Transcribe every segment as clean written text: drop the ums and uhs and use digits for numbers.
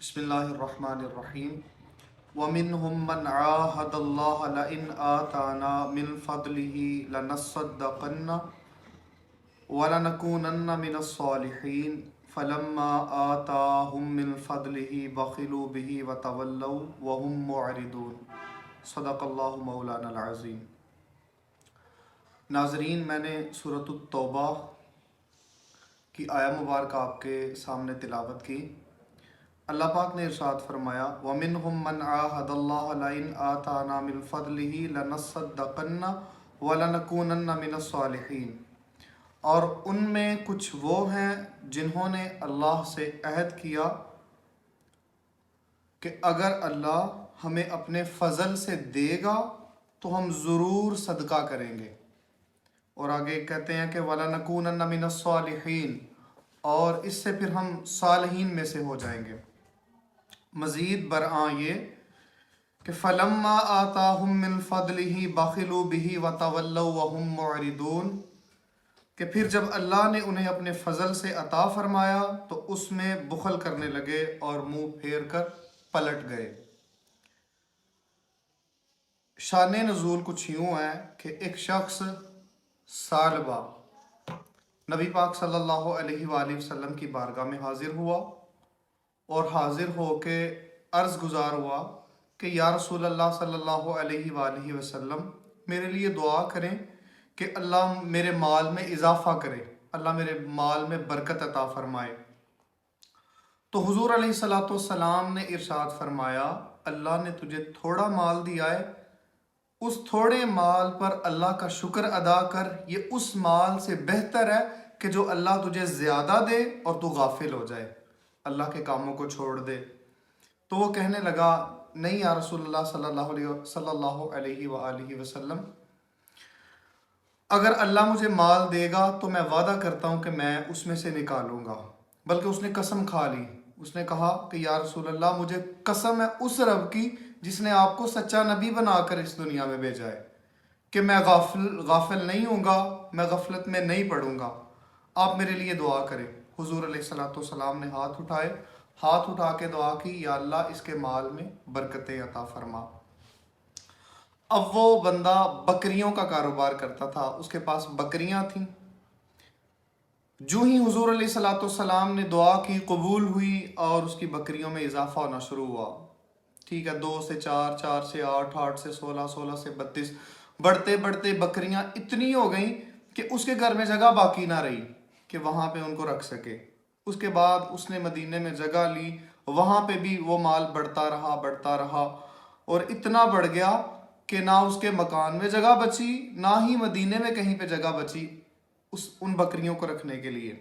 بسم اللہ الرحمن الرحیم وَمِنْهُمْ مَنْ عَاهَدَ اللَّهَ لَئِنْ آتَانَا مِنْ فَضْلِهِ لَنَصَّدَّقَنَّ وَلَنَكُونَنَّ مِنَ الصَّالِحِينَ فَلَمَّا آتَاهُمْ مِنْ فَضْلِهِ بَخِلُوا بِهِ وَتَوَلَّوْا وَهُمْ مُعْرِضُونَ صدق اللہ مولانا العظیم۔ ناظرین، میں نے سورۃ التوبہ کی آیہ مبارکہ آپ کے سامنے تلاوت کی۔ اللہ پاک نے ارشاد فرمایا وَمِنْهُمْ مَنْ عَاهَدَ اللَّهَ لَئِنْ آتَانَا مِنْ فَضْلِهِ لَنَصَّدَّقَنَّ وَلَنَكُونَنَّ مِنَ الصَّالِحِينَ، اور ان میں کچھ وہ ہیں جنہوں نے اللہ سے عہد کیا کہ اگر اللہ ہمیں اپنے فضل سے دے گا تو ہم ضرور صدقہ کریں گے، اور آگے کہتے ہیں کہ وَلَنَكُونَنَّ مِنَ الصَّالِحِينَ، اور اس سے پھر ہم صالحین میں سے ہو جائیں گے۔ مزید برآں یہ کہ فَلَمَّا آتَاهُم مِّن فَضْلِهِ بَخِلُوا بِهِ وَتَوَلَّوْا وَهُمْ مُعْرِضُونَ، کہ پھر جب اللہ نے انہیں اپنے فضل سے عطا فرمایا تو اس میں بخل کرنے لگے اور منہ پھیر کر پلٹ گئے۔ شان نزول کچھ یوں ہے کہ ایک شخص سالبہ نبی پاک صلی اللہ علیہ وآلہ وسلم کی بارگاہ میں حاضر ہوا اور حاضر ہو کے عرض گزار ہوا کہ یا رسول اللہ صلی اللہ علیہ وآلہ وسلم، میرے لیے دعا کریں کہ اللہ میرے مال میں اضافہ کرے، اللہ میرے مال میں برکت عطا فرمائے۔ تو حضور علیہ الصلوۃ والسلام نے ارشاد فرمایا اللہ نے تجھے تھوڑا مال دیا ہے، اس تھوڑے مال پر اللہ کا شکر ادا کر، یہ اس مال سے بہتر ہے کہ جو اللہ تجھے زیادہ دے اور تو غافل ہو جائے، اللہ کے کاموں کو چھوڑ دے۔ تو وہ کہنے لگا نہیں یا رسول اللہ صلی اللہ علیہ وآلہ وسلم، اگر اللہ مجھے مال دے گا تو میں وعدہ کرتا ہوں کہ میں اس میں سے نکالوں گا۔ بلکہ اس نے قسم کھا لی، اس نے کہا کہ یا رسول اللہ مجھے قسم ہے اس رب کی جس نے آپ کو سچا نبی بنا کر اس دنیا میں بھیجا ہے کہ میں غافل نہیں ہوں گا، میں غفلت میں نہیں پڑوں گا، آپ میرے لیے دعا کریں۔ حضور علیہ الصلوۃ والسلام نے ہاتھ اٹھا کے دعا کی یا اللہ اس کے مال میں برکتیں عطا فرما۔ اب وہ بندہ بکریوں کا کاروبار کرتا تھا، اس کے پاس بکریاں تھیں۔ جو ہی حضور علیہ الصلوۃ والسلام نے دعا کی قبول ہوئی اور اس کی بکریوں میں اضافہ ہونا شروع ہوا۔ ٹھیک ہے، 2 سے 4، 4 سے 8، 8 سے 16، 16 سے 32، بڑھتے بڑھتے بکریاں اتنی ہو گئیں کہ اس کے گھر میں جگہ باقی نہ رہی کہ وہاں پہ ان کو رکھ سکے۔ اس کے بعد اس نے مدینے میں جگہ لی، وہاں پہ بھی وہ مال بڑھتا رہا اور اتنا بڑھ گیا کہ نہ اس کے مکان میں جگہ بچی، نہ ہی مدینے میں کہیں پہ جگہ بچی ان بکریوں کو رکھنے کے لیے۔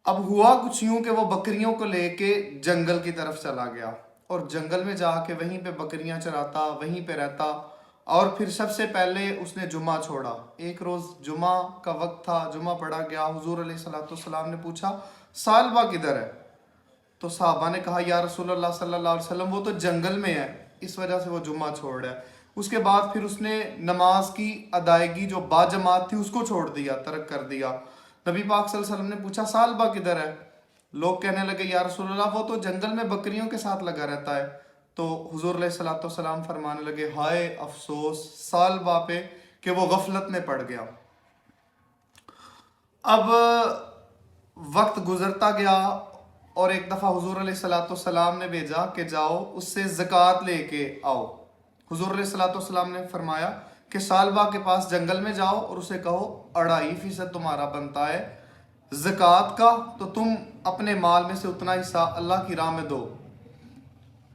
اب ہوا کچھ یوں کہ وہ بکریوں کو لے کے جنگل کی طرف چلا گیا اور جنگل میں جا کے وہیں پہ بکریاں چراتا، وہیں پہ رہتا، اور پھر سب سے پہلے اس نے جمعہ چھوڑا۔ ایک روز جمعہ کا وقت تھا، جمعہ پڑھا گیا، حضور علیہ الصلوۃ والسلام نے پوچھا سالبہ کدھر ہے؟ تو صحابہ نے کہا یا رسول اللہ صلی اللہ علیہ وسلم وہ تو جنگل میں ہے، اس وجہ سے وہ جمعہ چھوڑ رہا ہے۔ اس کے بعد پھر اس نے نماز کی ادائیگی جو باجماعت تھی اس کو چھوڑ دیا، ترک کر دیا۔ نبی پاک صلی اللہ علیہ وسلم نے پوچھا سالبہ کدھر ہے؟ لوگ کہنے لگے یا رسول اللہ وہ تو جنگل میں بکریوں کے ساتھ لگا رہتا ہے۔ تو حضور علیہ الصلوۃ والسلام فرمانے لگے ہائے افسوس سالبہ پہ کہ وہ غفلت میں پڑ گیا۔ اب وقت گزرتا گیا اور ایک دفعہ حضور علیہ الصلوۃ والسلام نے بھیجا کہ جاؤ اس سے زکوٰۃ لے کے آؤ۔ حضور علیہ الصلوۃ والسلام نے فرمایا کہ سالبہ کے پاس جنگل میں جاؤ اور اسے کہو 2.5% تمہارا بنتا ہے زکوٰۃ کا، تو تم اپنے مال میں سے اتنا حصہ اللہ کی راہ میں دو۔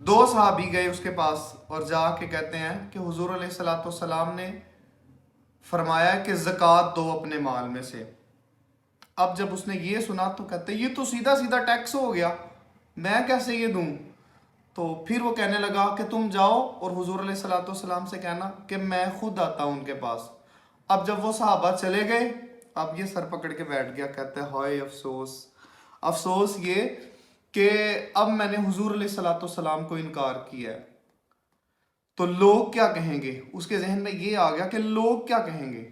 2 صحابی گئے اس کے پاس اور جا کے کہتے ہیں کہ حضور علیہ الصلوۃ والسلام نے فرمایا کہ زکوٰۃ دو اپنے مال میں سے۔ اب جب اس نے یہ سنا تو کہتے یہ تو سیدھا سیدھا ٹیکس ہو گیا، میں کیسے یہ دوں؟ تو پھر وہ کہنے لگا کہ تم جاؤ اور حضور علیہ الصلوۃ والسلام سے کہنا کہ میں خود آتا ہوں ان کے پاس۔ اب جب وہ صحابہ چلے گئے، اب یہ سر پکڑ کے بیٹھ گیا، کہتے ہیں ہائے افسوس، افسوس یہ کہ اب میں نے حضور علیہ الصلوۃ والسلام کو انکار کیا ہے تو لوگ کیا کہیں گے۔ اس کے ذہن میں یہ آ گیا کہ لوگ کیا کہیں گے،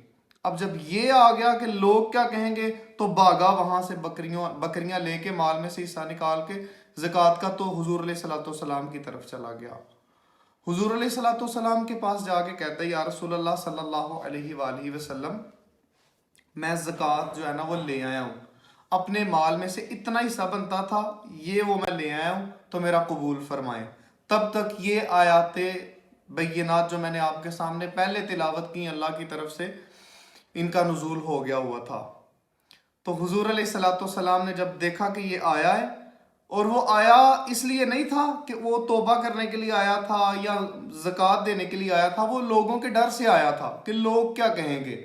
اب جب یہ آ گیا کہ لوگ کیا کہیں گے تو بھاگا وہاں سے بکریاں لے کے مال میں سے حصہ نکال کے زکوٰۃ کا، تو حضور علیہ الصلوۃ والسلام کی طرف چلا گیا۔ حضور علیہ الصلوۃ والسلام کے پاس جا کے کہتا ہے یا رسول اللہ صلی اللہ علیہ وآلہ وسلم، میں زکوٰۃ جو ہے نا وہ لے آیا ہوں، اپنے مال میں سے اتنا حصہ بنتا تھا یہ وہ میں لے آیا ہوں، تو میرا قبول فرمائیں۔ تب تک یہ آیات بینات جو میں نے آپ کے سامنے پہلے تلاوت کی اللہ کی طرف سے، ان کا نزول ہو گیا ہوا تھا۔ تو حضور علیہ الصلوۃ والسلام نے جب دیکھا کہ یہ آیا ہے، اور وہ آیا اس لیے نہیں تھا کہ وہ توبہ کرنے کے لیے آیا تھا یا زکوٰۃ دینے کے لیے آیا تھا، وہ لوگوں کے ڈر سے آیا تھا کہ لوگ کیا کہیں گے۔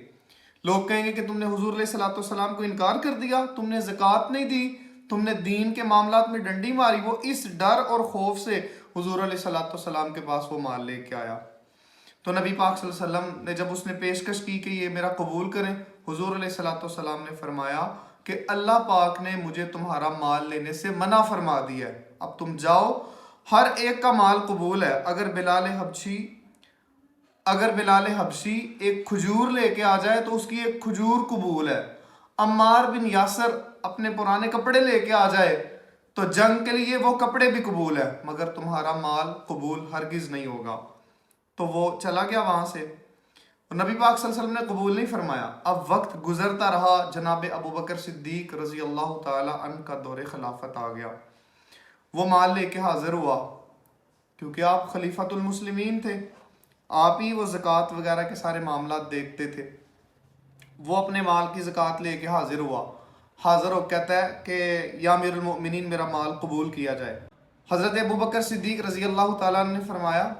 لوگ کہیں گے کہ تم نے حضور علیہ الصلوۃ والسلام کو انکار کر دیا، تم نے زکوٰۃ نہیں دی، تم نے دین کے معاملات میں ڈنڈی ماری۔ وہ اس ڈر اور خوف سے حضور علیہ الصلوۃ والسلام کے پاس وہ مال لے کے آیا۔ تو نبی پاک صلی اللہ علیہ وسلم نے جب اس نے پیشکش کی کہ یہ میرا قبول کریں، حضور علیہ الصلوۃ والسلام نے فرمایا کہ اللہ پاک نے مجھے تمہارا مال لینے سے منع فرما دیا ہے، اب تم جاؤ، ہر ایک کا مال قبول ہے۔ اگر بلال حبشی ایک کھجور لے کے آ جائے تو اس کی ایک کھجور قبول ہے، عمار بن یاسر اپنے پرانے کپڑے لے کے آ جائے تو جنگ کے لیے وہ کپڑے بھی قبول ہے، مگر تمہارا مال قبول ہرگز نہیں ہوگا۔ تو وہ چلا گیا وہاں سے، اور نبی پاک صلی اللہ علیہ وسلم نے قبول نہیں فرمایا۔ اب وقت گزرتا رہا، جناب ابو بکر صدیق رضی اللہ تعالی عنہ کا دور خلافت آ گیا، وہ مال لے کے حاضر ہوا، کیونکہ آپ خلیفۃ المسلمین تھے، آپ ہی وہ زکوٰۃ وغیرہ کے سارے معاملات دیکھتے تھے۔ وہ اپنے مال کی زکوٰۃ لے کے حاضر ہوا، حاضر ہو کہتا ہے کہ یا امیر المؤمنین میرا مال قبول کیا جائے۔ حضرت ابو بکر صدیق رضی اللہ تعالیٰ عنہ نے فرمایا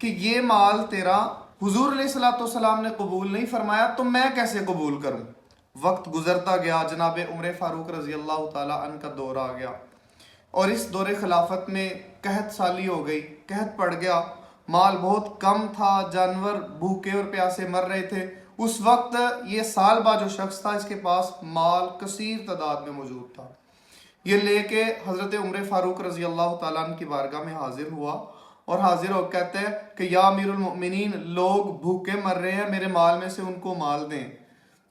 کہ یہ مال تیرا حضور علیہ الصلوۃ والسلام نے قبول نہیں فرمایا تو میں کیسے قبول کروں۔ وقت گزرتا گیا، جناب عمر فاروق رضی اللہ تعالیٰ عنہ کا دور آ گیا، اور اس دور خلافت میں قحط سالی ہو گئی، قحط پڑ گیا، مال بہت کم تھا، جانور بھوکے اور پیاسے مر رہے تھے۔ اس وقت یہ سالبہ جو شخص تھا اس کے پاس مال کثیر تعداد میں موجود تھا، یہ لے کے حضرت عمر فاروق رضی اللہ تعالیٰ عنہ کی بارگاہ میں حاضر ہوا، اور حاضر ہو کہتے ہیں کہ یا امیر المؤمنین لوگ بھوکے مر رہے ہیں، میرے مال میں سے ان کو مال دیں۔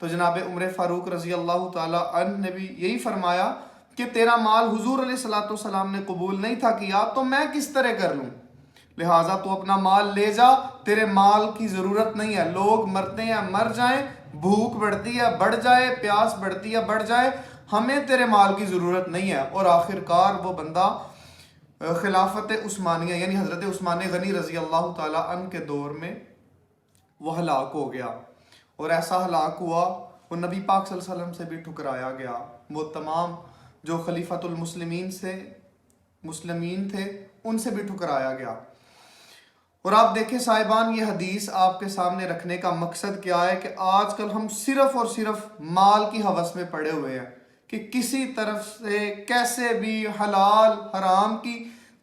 تو جناب عمر فاروق رضی اللہ تعالیٰ عنہ نے بھی یہی فرمایا کہ تیرا مال حضور علیہ الصلوۃ والسلام نے قبول نہیں تھا کیا تو میں کس طرح کر لوں، لہٰذا تو اپنا مال لے جا، تیرے مال کی ضرورت نہیں ہے، لوگ مرتے ہیں مر جائیں، بھوک بڑھتی ہے بڑھ جائے، پیاس بڑھتی ہے بڑھ جائے، ہمیں تیرے مال کی ضرورت نہیں ہے۔ اور آخر کار وہ بندہ خلافت عثمانیہ یعنی حضرت عثمان غنی رضی اللہ تعالیٰ عنہ کے دور میں وہ ہلاک ہو گیا، اور ایسا ہلاک ہوا وہ نبی پاک صلی اللہ علیہ وسلم سے بھی ٹھکرایا گیا، وہ تمام جو خلیفۃ المسلمین تھے ان سے بھی ٹھکرایا گیا۔ اور آپ دیکھیں صاحبان، یہ حدیث آپ کے سامنے رکھنے کا مقصد کیا ہے کہ آج کل ہم صرف اور صرف مال کی ہوس میں پڑے ہوئے ہیں کہ کسی طرف سے کیسے بھی حلال حرام کی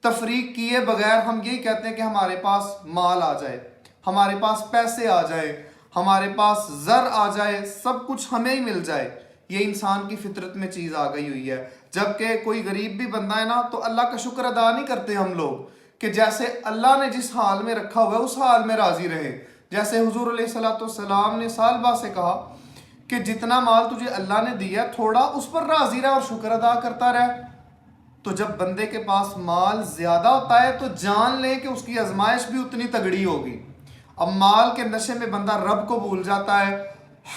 تفریق کیے بغیر ہم یہی کہتے ہیں کہ ہمارے پاس مال آ جائے، ہمارے پاس پیسے آ جائے، ہمارے پاس زر آ جائے، سب کچھ ہمیں ہی مل جائے۔ یہ انسان کی فطرت میں چیز آ گئی ہوئی ہے۔ جبکہ کوئی غریب بھی بندہ ہے نا تو اللہ کا شکر ادا نہیں کرتے ہم لوگ کہ جیسے اللہ نے جس حال میں رکھا ہوا ہے اس حال میں راضی رہے۔ جیسے حضور علیہ الصلوۃ والسلام نے سالبہ سے کہا کہ جتنا مال تجھے اللہ نے دیا تھوڑا اس پر راضی رہ اور شکر ادا کرتا رہ۔ تو جب بندے کے پاس مال زیادہ ہوتا ہے تو جان لے کہ اس کی آزمائش بھی اتنی تگڑی ہوگی۔ اب مال کے نشے میں بندہ رب کو بھول جاتا ہے،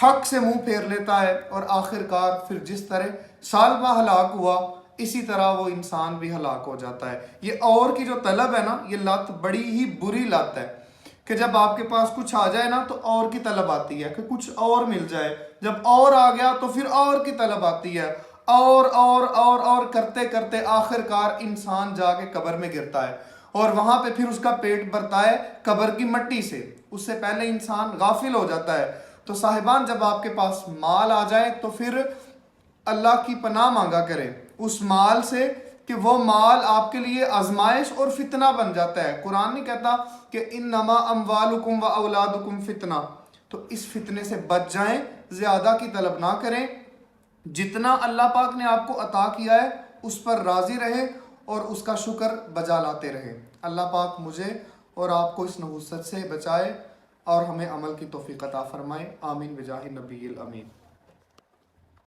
حق سے منہ پھیر لیتا ہے، اور آخر کار پھر جس طرح سالبہ ہلاک ہوا اسی طرح وہ انسان بھی ہلاک ہو جاتا ہے۔ یہ اور کی جو طلب ہے نا، یہ لت بڑی ہی بری لت ہے کہ جب آپ کے پاس کچھ آ جائے نا تو اور کی طلب آتی ہے کہ کچھ اور مل جائے، جب اور آ گیا تو پھر اور کی طلب آتی ہے، اور کرتے کرتے آخر کار انسان جا کے قبر میں گرتا ہے، اور وہاں پہ پھر اس کا پیٹ بھرتا ہے قبر کی مٹی سے، اس سے پہلے انسان غافل ہو جاتا ہے۔ تو صاحبان جب آپ کے پاس مال آ جائے تو پھر اللہ کی پناہ مانگا کریں اس مال سے کہ وہ مال آپ کے لیے آزمائش اور فتنہ بن جاتا ہے۔ قرآن نہیں کہتا کہ انما اموالکم و اولادکم فتنہ، تو اس فتنے سے بچ جائیں، زیادہ کی طلب نہ کریں، جتنا اللہ پاک نے آپ کو عطا کیا ہے اس پر راضی رہے اور اس کا شکر بجا لاتے رہے۔ اللہ پاک مجھے اور آپ کو اس نحوست سے بچائے۔ اور ہمیں عمل کی توفیق عطا فرمائے. آمین بجاہ نبی الامین.